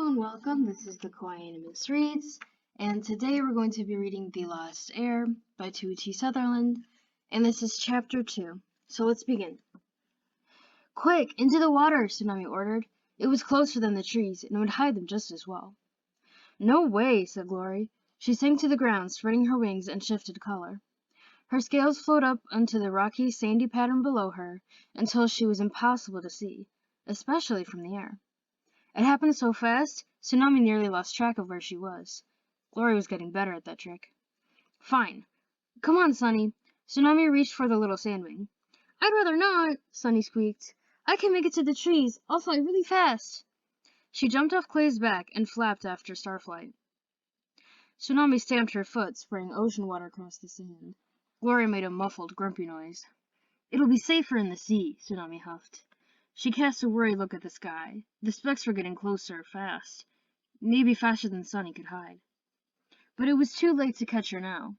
Hello and welcome. This is the Kawaii Animus Reads, and today we're going to be reading The Lost Heir by Ch.2 Sutherland, and this is Chapter 2. So let's begin. Quick, into the water, Tsunami ordered. It was closer than the trees, and would hide them just as well. No way, said Glory. She sank to the ground, spreading her wings and shifted color. Her scales flowed up onto the rocky, sandy pattern below her until she was impossible to see, especially from the air. It happened so fast, Tsunami nearly lost track of where she was. Glory was getting better at that trick. Fine. Come on, Sunny. Tsunami reached for the little sandwing. I'd rather not, Sunny squeaked. I can make it to the trees. I'll fly really fast. She jumped off Clay's back and flapped after Starflight. Tsunami stamped her foot, spraying ocean water across the sand. Glory made a muffled, grumpy noise. It'll be safer in the sea, Tsunami huffed. She cast a worried look at the sky. The specks were getting closer, fast. Maybe faster than Sunny could hide. But it was too late to catch her now.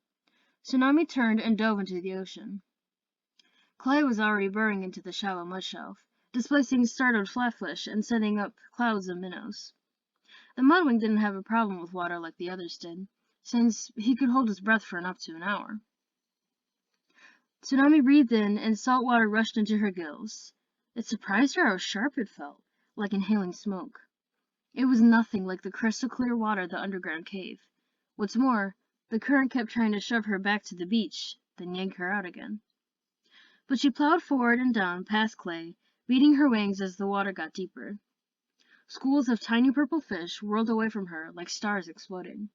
Tsunami turned and dove into the ocean. Clay was already burrowing into the shallow mud shelf, displacing startled flatfish and setting up clouds of minnows. The mudwing didn't have a problem with water like the others did, since he could hold his breath for up to an hour. Tsunami breathed in, and salt water rushed into her gills. It surprised her how sharp it felt, like inhaling smoke. It was nothing like the crystal-clear water of the underground cave. What's more, the current kept trying to shove her back to the beach, then yank her out again. But she plowed forward and down past Clay, beating her wings as the water got deeper. Schools of tiny purple fish whirled away from her like stars exploding.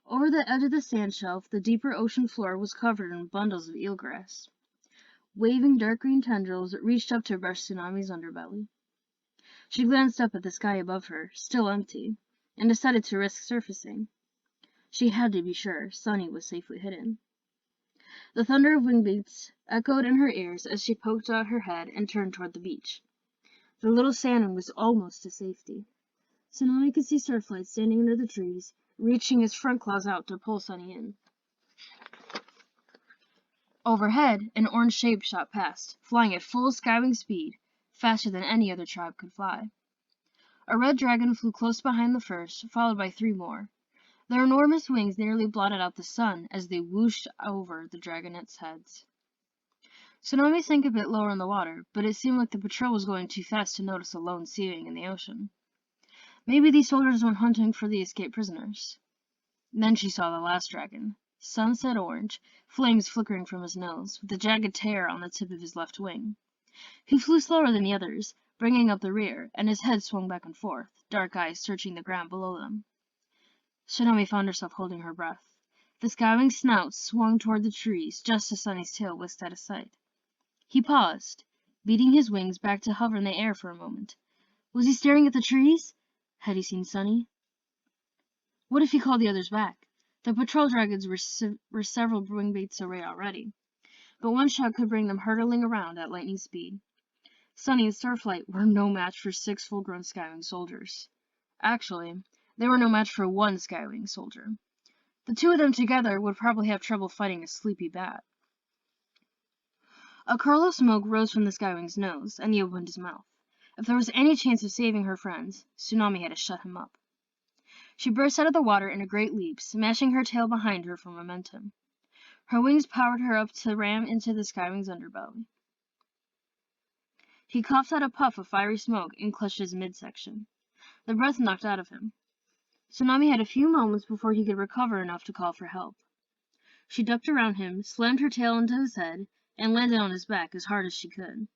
Over the edge of the sand shelf, the deeper ocean floor was covered in bundles of eelgrass. Waving dark green tendrils reached up to brush Tsunami's underbelly. She glanced up at the sky above her, still empty, and decided to risk surfacing. She had to be sure Sunny was safely hidden. The thunder of wing beats echoed in her ears as she poked out her head and turned toward the beach. The little salmon was almost to safety. Tsunami could see Starflight standing under the trees, reaching his front claws out to pull Sunny in. Overhead, an orange shape shot past, flying at full skywing speed, faster than any other tribe could fly. A red dragon flew close behind the first, followed by 3 more. Their enormous wings nearly blotted out the sun as they whooshed over the dragonets' heads. Tsunami sank a bit lower in the water, but it seemed like the patrol was going too fast to notice a lone sea wing in the ocean. Maybe these soldiers went hunting for the escaped prisoners. Then she saw the last dragon. Sunset orange, flames flickering from his nose, with a jagged tear on the tip of his left wing. He flew slower than the others, bringing up the rear, and his head swung back and forth, dark eyes searching the ground below them. Tsunami found herself holding her breath. The skywing snout swung toward the trees just as Sunny's tail whisked out of sight. He paused, beating his wings back to hover in the air for a moment. Was he staring at the trees? Had he seen Sunny? What if he called the others back? The patrol dragons were several wing beats away already, but one shot could bring them hurtling around at lightning speed. Sunny and Starflight were no match for 6 full-grown skywing soldiers. Actually, they were no match for 1 skywing soldier. The 2 of them together would probably have trouble fighting a sleepy bat. A curl of smoke rose from the skywing's nose, and he opened his mouth. If there was any chance of saving her friends, Tsunami had to shut him up. She burst out of the water in a great leap, smashing her tail behind her for momentum. Her wings powered her up to ram into the skywing's underbelly. He coughed out a puff of fiery smoke and clutched his midsection. The breath knocked out of him. Tsunami had a few moments before he could recover enough to call for help. She ducked around him, slammed her tail into his head, and landed on his back as hard as she could.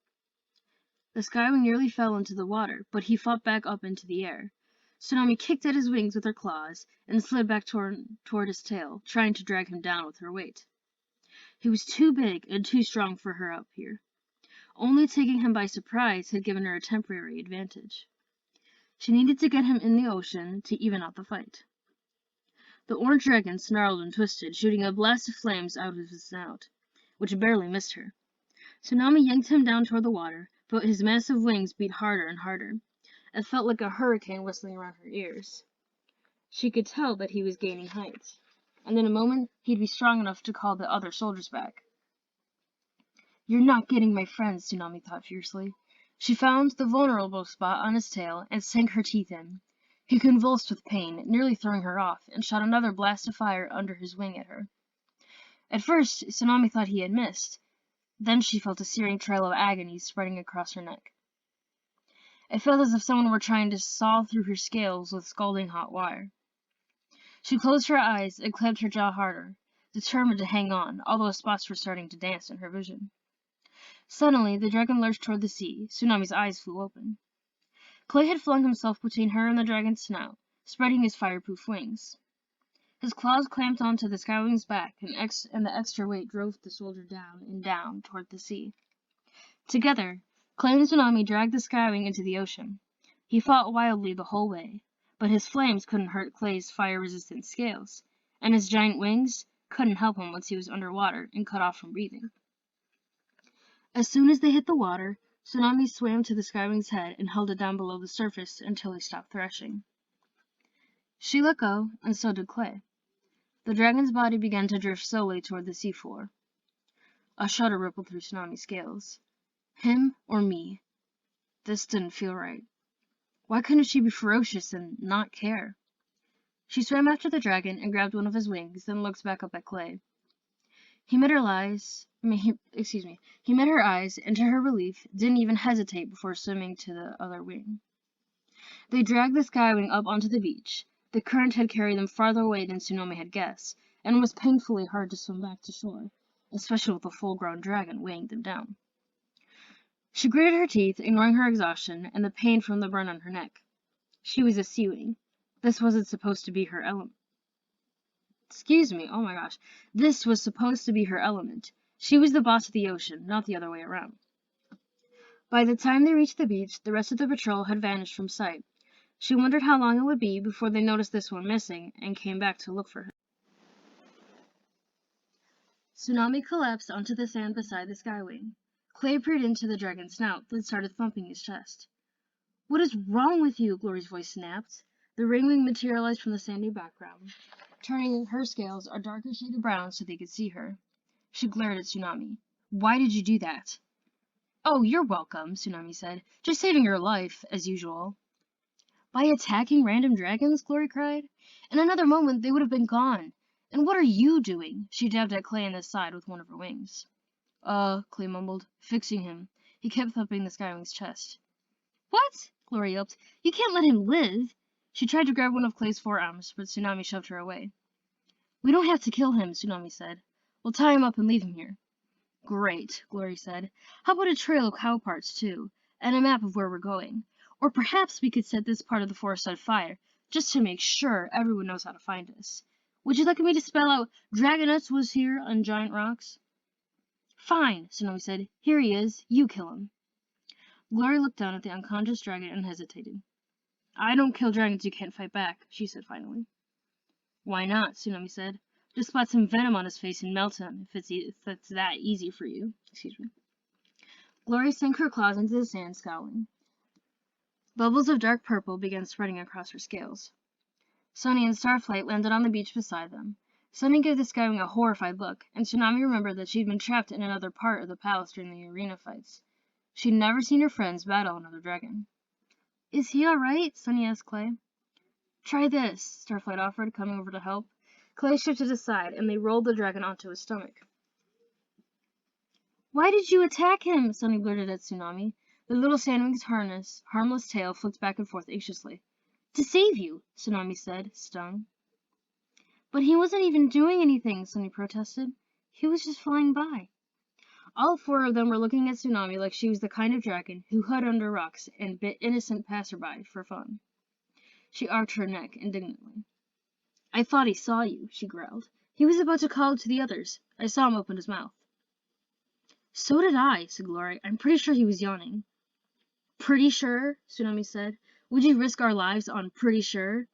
The skywing nearly fell into the water, but he fought back up into the air. Tsunami kicked at his wings with her claws and slid back toward his tail, trying to drag him down with her weight. He was too big and too strong for her up here. Only taking him by surprise had given her a temporary advantage. She needed to get him in the ocean to even out the fight. The orange dragon snarled and twisted, shooting a blast of flames out of his snout, which barely missed her. Tsunami yanked him down toward the water, but his massive wings beat harder and harder. It felt like a hurricane whistling around her ears. She could tell that he was gaining height, and in a moment he'd be strong enough to call the other soldiers back. You're not getting my friends, Tsunami thought fiercely. She found the vulnerable spot on his tail and sank her teeth in. He convulsed with pain, nearly throwing her off, and shot another blast of fire under his wing at her. At first, Tsunami thought he had missed. Then she felt a searing trail of agony spreading across her neck. It felt as if someone were trying to saw through her scales with scalding hot wire. She closed her eyes and clamped her jaw harder, determined to hang on, although spots were starting to dance in her vision. Suddenly, the dragon lurched toward the sea. Tsunami's eyes flew open. Clay had flung himself between her and the dragon's snout, spreading his fireproof wings. His claws clamped onto the skywing's back, and the extra weight drove the soldier down and down toward the sea. Together, Clay and Tsunami dragged the skywing into the ocean. He fought wildly the whole way, but his flames couldn't hurt Clay's fire-resistant scales, and his giant wings couldn't help him once he was underwater and cut off from breathing. As soon as they hit the water, Tsunami swam to the skywing's head and held it down below the surface until he stopped thrashing. She let go, and so did Clay. The dragon's body began to drift slowly toward the seafloor. A shudder rippled through Tsunami's scales. Him or me? This didn't feel right. Why couldn't she be ferocious and not care? She swam after the dragon and grabbed one of his wings, then looked back up at Clay. He met her eyes, and to her relief, didn't even hesitate before swimming to the other wing. They dragged the skywing up onto the beach. The current had carried them farther away than Tsunami had guessed, and it was painfully hard to swim back to shore, especially with a full-grown dragon weighing them down. She gritted her teeth, ignoring her exhaustion and the pain from the burn on her neck. She was a seawing. This wasn't supposed to be her element. This was supposed to be her element. She was the boss of the ocean, not the other way around. By the time they reached the beach, the rest of the patrol had vanished from sight. She wondered how long it would be before they noticed this one missing and came back to look for her. Tsunami collapsed onto the sand beside the skywing. Clay peered into the dragon's snout, then started thumping his chest. "What is wrong with you?" Glory's voice snapped. The ringwing materialized from the sandy background, turning her scales a darker shade of brown so they could see her. She glared at Tsunami. "Why did you do that?" "Oh, you're welcome," Tsunami said. "Just saving your life, as usual." "By attacking random dragons?" Glory cried. "In another moment, they would have been gone. And what are you doing?" She dabbed at Clay in the side with one of her wings. Clay mumbled, "Fixing him." He kept thumping the skywing's chest. "What?" Glory yelped. "You can't let him live." She tried to grab one of Clay's forearms, but Tsunami shoved her away. "We don't have to kill him," Tsunami said. "We'll tie him up and leave him here." "Great," Glory said. "How about a trail of cow parts, too, and a map of where we're going? Or perhaps we could set this part of the forest on fire, just to make sure everyone knows how to find us. Would you like me to spell out Dragonets was here on giant rocks?" "Fine," Tsunami said. "Here he is. You kill him." Glory looked down at the unconscious dragon and hesitated. "I don't kill dragons you can't fight back," she said finally. "Why not?" Tsunami said. "Just spot some venom on his face and melt him, if that's that easy for you." Glory sank her claws into the sand, scowling. Bubbles of dark purple began spreading across her scales. Sunny and Starflight landed on the beach beside them. Sunny gave the skywing a horrified look, and Tsunami remembered that she'd been trapped in another part of the palace during the arena fights. She'd never seen her friends battle another dragon. "Is he all right?" Sunny asked Clay. "Try this," Starflight offered, coming over to help. Clay shifted aside, and they rolled the dragon onto his stomach. "Why did you attack him?" Sunny blurted at Tsunami. The little sandwing's harmless tail flicked back and forth anxiously. "To save you," Tsunami said, stung. "But he wasn't even doing anything," Sunny protested. "He was just flying by." All four of them were looking at Tsunami like she was the kind of dragon who hid under rocks and bit innocent passerby for fun. She arched her neck indignantly. "I thought he saw you," she growled. "He was about to call out to the others. I saw him open his mouth." "So did I," said Glory. "I'm pretty sure he was yawning." "Pretty sure?" Tsunami said. "Would you risk our lives on pretty sure?"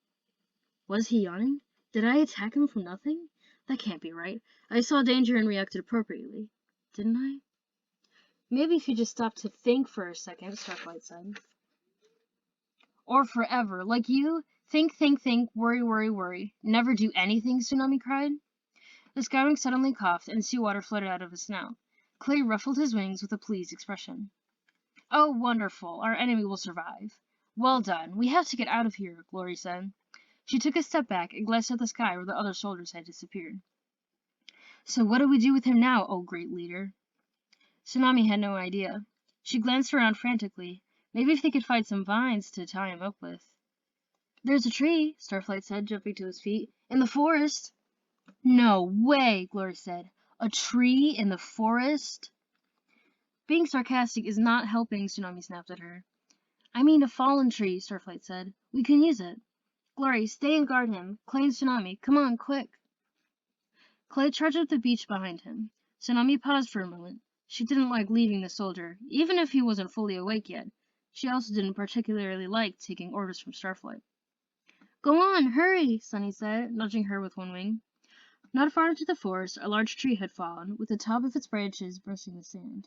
Was he yawning? Did I attack him for nothing? That can't be right. I saw danger and reacted appropriately. Didn't I? "Maybe if you just stopped to think for a second," Starflight said. "Or forever. Like you? Think, worry, worry, worry. Never do anything," Tsunami cried. The skywing suddenly coughed, and seawater flooded out of his snout. Clay ruffled his wings with a pleased expression. "Oh, wonderful. Our enemy will survive. Well done. We have to get out of here, Glory said. She took a step back and glanced at the sky where the other soldiers had disappeared. So what do we do with him now, oh great leader? Tsunami had no idea. She glanced around frantically. Maybe if they could find some vines to tie him up with. There's a tree, Starflight said, jumping to his feet. In the forest. No way, Glory said. A tree in the forest? Being sarcastic is not helping, Tsunami snapped at her. I mean a fallen tree, Starflight said. We can use it. Glory, stay and guard him. Clay and Tsunami, come on, quick. Clay charged up the beach behind him. Tsunami paused for a moment. She didn't like leaving the soldier, even if he wasn't fully awake yet. She also didn't particularly like taking orders from Starflight. Go on, hurry, Sunny said, nudging her with one wing. Not far into the forest, a large tree had fallen, with the top of its branches brushing the sand.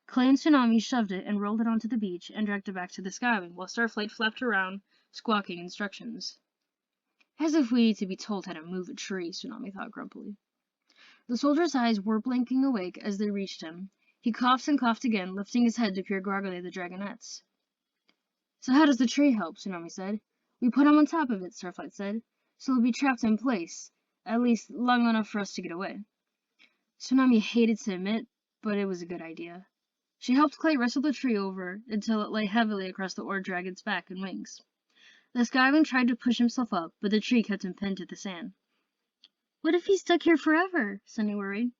Clay and Tsunami shoved it and rolled it onto the beach and dragged it back to the skywing, while Starflight flapped around, squawking instructions. As if we need to be told how to move a tree, Tsunami thought grumpily. The soldier's eyes were blinking awake as they reached him. He coughed and coughed again, lifting his head to peer groggily at the dragonettes. So how does the tree help? Tsunami said. We put him on top of it, Starflight said, so he'll be trapped in place, at least long enough for us to get away. Tsunami hated to admit, but it was a good idea. She helped Clay wrestle the tree over until it lay heavily across the Ord Dragon's back and wings. The Skywing tried to push himself up, but the tree kept him pinned to the sand. What if he's stuck here forever? Sunny worried.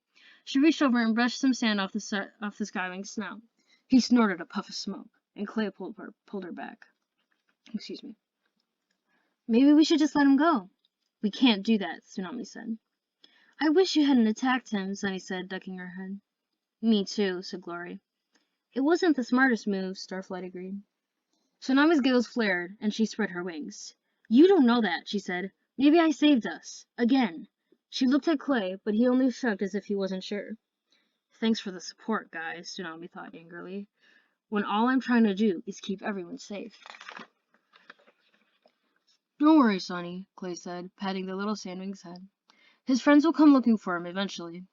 She reached over and brushed some sand off the Skywing's snout. He snorted a puff of smoke, and Clay pulled her back. Excuse me. Maybe we should just let him go. We can't do that, Tsunami said. I wish you hadn't attacked him, Sunny said, ducking her head. Me too, said Glory. It wasn't the smartest move, Starflight agreed. Tsunami's gills flared, and she spread her wings. You don't know that, she said. Maybe I saved us. Again. She looked at Clay, but he only shrugged as if he wasn't sure. Thanks for the support, guys, Tsunami thought angrily, when all I'm trying to do is keep everyone safe. Don't worry, Sonny, Clay said, patting the little sandwing's head. His friends will come looking for him eventually.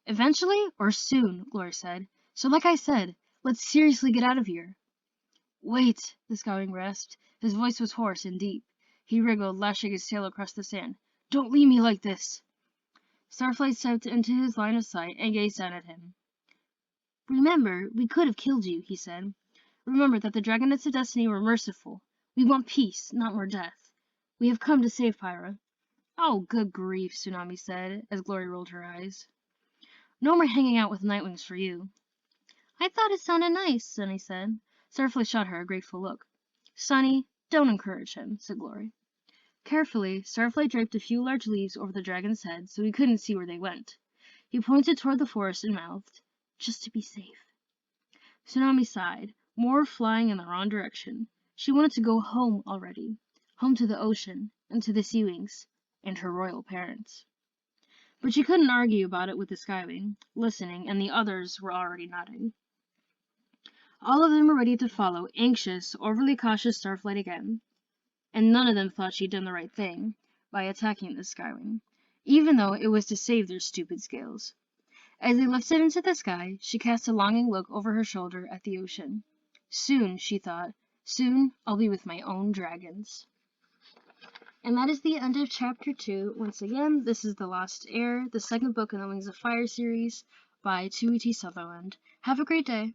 Eventually or soon, Glory said. So like I said, let's seriously get out of here. Wait, the Skywing rasped. His voice was hoarse and deep. He wriggled, lashing his tail across the sand. Don't leave me like this. Starflight stepped into his line of sight and gazed down at him. Remember, we could have killed you, he said. Remember that the Dragonettes of Destiny were merciful. We want peace, not more death. We have come to save Pyra. Oh, good grief, Tsunami said, as Glory rolled her eyes. No more hanging out with Nightwings for you. I thought it sounded nice, Sunny said. Starflight shot her a grateful look. Sunny, don't encourage him, said Glory. Carefully, Starflight draped a few large leaves over the dragon's head so he couldn't see where they went. He pointed toward the forest and mouthed, just to be safe. Tsunami sighed, more flying in the wrong direction. She wanted to go home already. Home to the ocean, and to the Sea Wings, and her royal parents. But she couldn't argue about it with the Skywing, listening, and the others were already nodding. All of them were ready to follow anxious, overly cautious Starflight again. And none of them thought she'd done the right thing by attacking the Skywing, even though it was to save their stupid scales. As they lifted into the sky, she cast a longing look over her shoulder at the ocean. Soon, she thought, soon I'll be with my own dragons. And that is the end of Chapter 2. Once again, this is The Lost Heir, the second book in the Wings of Fire series by Ch.2. Sutherland. Have a great day.